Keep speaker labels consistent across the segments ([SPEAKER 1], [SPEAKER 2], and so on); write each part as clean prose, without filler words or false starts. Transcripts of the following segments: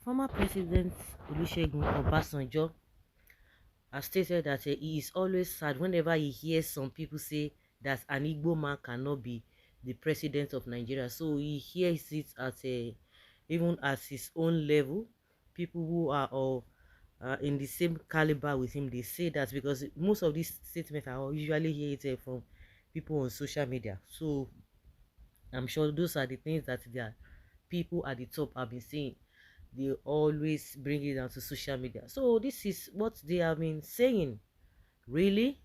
[SPEAKER 1] Former President Olusegun Obasanjo has stated that he is always sad whenever he hears some people say that an Igbo man cannot be the president of Nigeria. So he hears it at even at his own level. People who are all in the same caliber with him, they say that because most of these statements I usually hear it from people on social media. So I'm sure those are the things that their people at the top have been saying. They always bring it down to social media. So this is what they have been saying. Really?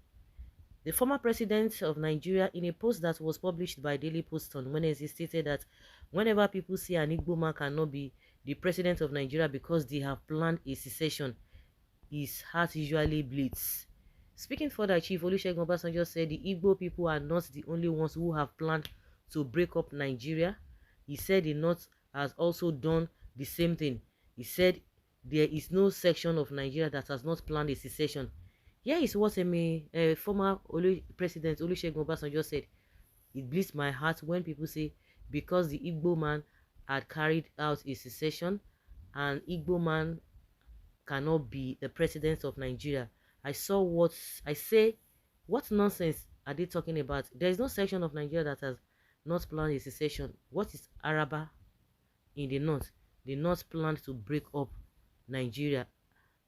[SPEAKER 1] The former president of Nigeria, in a post that was published by Daily Post on Wednesday, stated that whenever people say an Igbo man cannot be the president of Nigeria because they have planned a secession, his heart usually bleeds. Speaking further, Chief Olusegun Obasanjo said the Igbo people are not the only ones who have planned to break up Nigeria. He said the North has also done the same thing. He said there is no section of Nigeria that has not planned a secession. Here is what former President Olusegun Obasanjo said. It bleeds my heart when people say because the Igbo man had carried out a secession, and Igbo man cannot be the president of Nigeria. I say, what nonsense are they talking about? There is no section of Nigeria that has not planned a secession. What is Araba in the north? The north planned to break up Nigeria.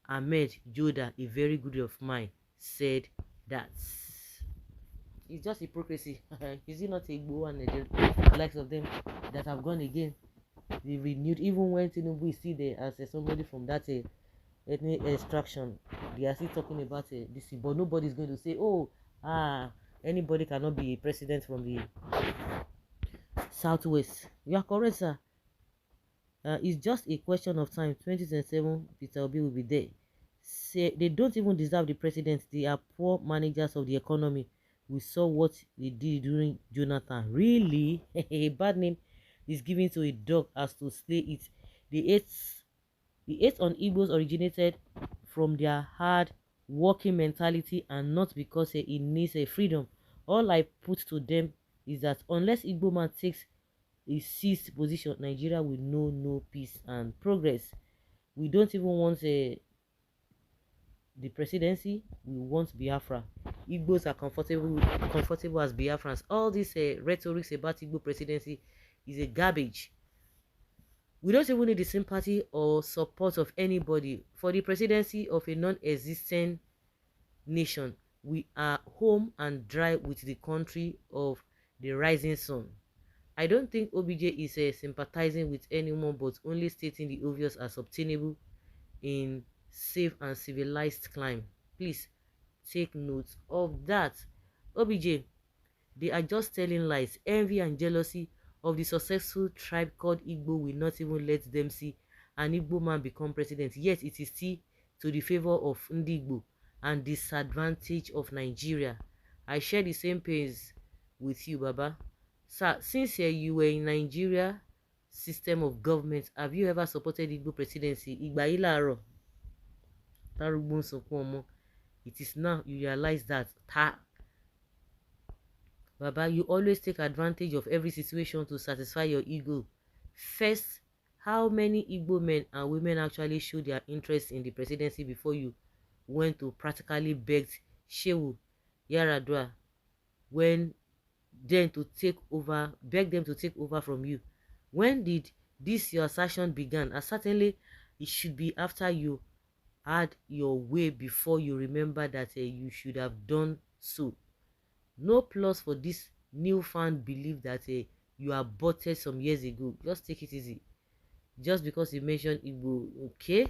[SPEAKER 1] Ahmed Joda, a very good of mine, said that. It's just hypocrisy. Is it not a Igbo and the likes of them that have gone again? They renewed, even when Tinubu is still there as somebody from that ethnic extraction. They are still talking about this, but nobody is going to say, oh, anybody cannot be a president from the southwest. You are correct, sir. It's just a question of time. 2027, Peter Obi will be there. Say they don't even deserve the president. They are poor managers of the economy. We saw what they did during Jonathan. Really, a bad name is given to a dog as to slay it. The hate on Igbos originated from their hard working mentality and not because it needs a freedom. All I put to them is that unless Igbo man takes a seized position, Nigeria will know no peace and progress. We don't even want the presidency, we want Biafra. Igbos are comfortable as Biafrans. All this rhetoric about Igbo presidency is a garbage. We don't even need the sympathy or support of anybody for the presidency of a non-existent nation. We are home and dry with the country of the rising sun. I don't think OBJ is sympathizing with anyone, but only stating the obvious as obtainable in safe and civilized climb. Please take note of that. OBJ, they are just telling lies. Envy and jealousy of the successful tribe called Igbo will not even let them see an Igbo man become president. Yet it is still to the favor of Ndigbo and disadvantage of Nigeria. I share the same pains with you, Baba. Sir, since you were in Nigeria system of government, have you ever supported Igbo presidency? Igba ilaro. It is now you realize that Baba, you always take advantage of every situation to satisfy your ego. First, how many Igbo men and women actually showed their interest in the presidency before you went to practically beg Shehu Yaradua when then to take over, beg them to take over from you? When did this your assertion began? And certainly it should be after you had your way before you remember that you should have done so. No plus for this newfound belief that you aborted some years ago. Just take it easy. Just because you mentioned Igbo, okay?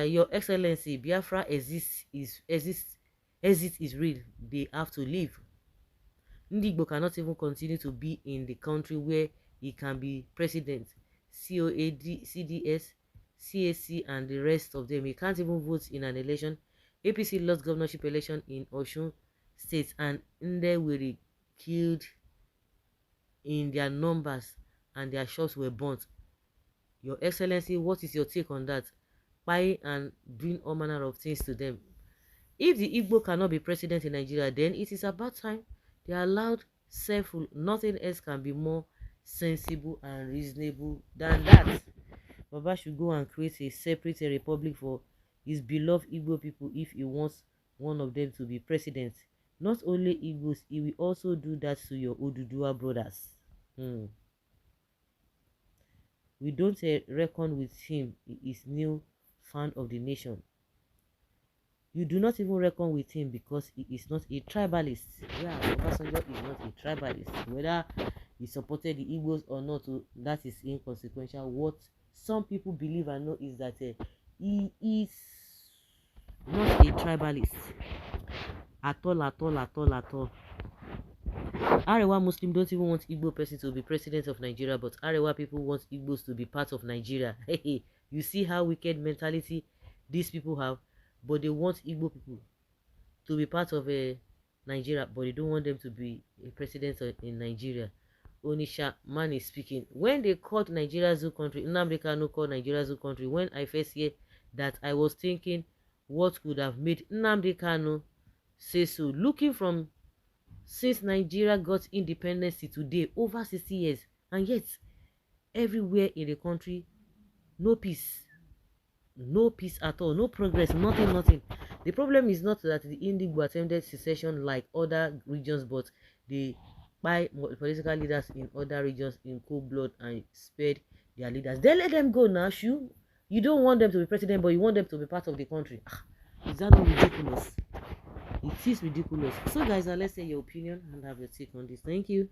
[SPEAKER 1] Your Excellency, Biafra exit is real. They have to leave. Ndigbo cannot even continue to be in the country where he can be president. COAD, CDS, CAC, and the rest of them. He can't even vote in an election. APC lost governorship election in Osun State, and Nde were killed in their numbers, and their shops were burnt. Your Excellency, what is your take on that? Buying and doing all manner of things to them. If the Igbo cannot be president in Nigeria, then it is about time they are allowed self-rule. Nothing else can be more sensible and reasonable than that. Baba should go and create a separate republic for his beloved Igbo people if he wants one of them to be president. Not only Igbos, he will also do that to your Oduduwa brothers. We don't reckon with him. He is new fan of the nation. You do not even reckon with him because he is not a tribalist. Yeah, Obasanjo is not a tribalist. Whether he supported the Igbos or not, that is inconsequential. What some people believe and know is that he is not a tribalist at all, at all, at all, at all. Arewa Muslim don't even want Igbo person to be president of Nigeria, but Arewa people want Igbos to be part of Nigeria. Hey, you see how wicked mentality these people have, but they want Igbo people to be part of Nigeria, but they don't want them to be a president in Nigeria. Onisha man is speaking. When they called Nigeria zoo country, Nnamdi Kanu called Nigeria zoo country. When I first hear that, I was thinking, what could have made Nnamdi Kanu say so? Looking from since Nigeria got independence to today, over 60 years, and yet everywhere in the country, no peace. No peace at all, no progress, nothing, nothing. The problem is not that the Indigo attempted secession like other regions, but they by political leaders in other regions in cold blood and spared their leaders. Then let them go now, Shu. You don't want them to be president, but you want them to be part of the country. Is that not ridiculous? It is ridiculous. So guys, let's say your opinion and have your take on this. Thank you.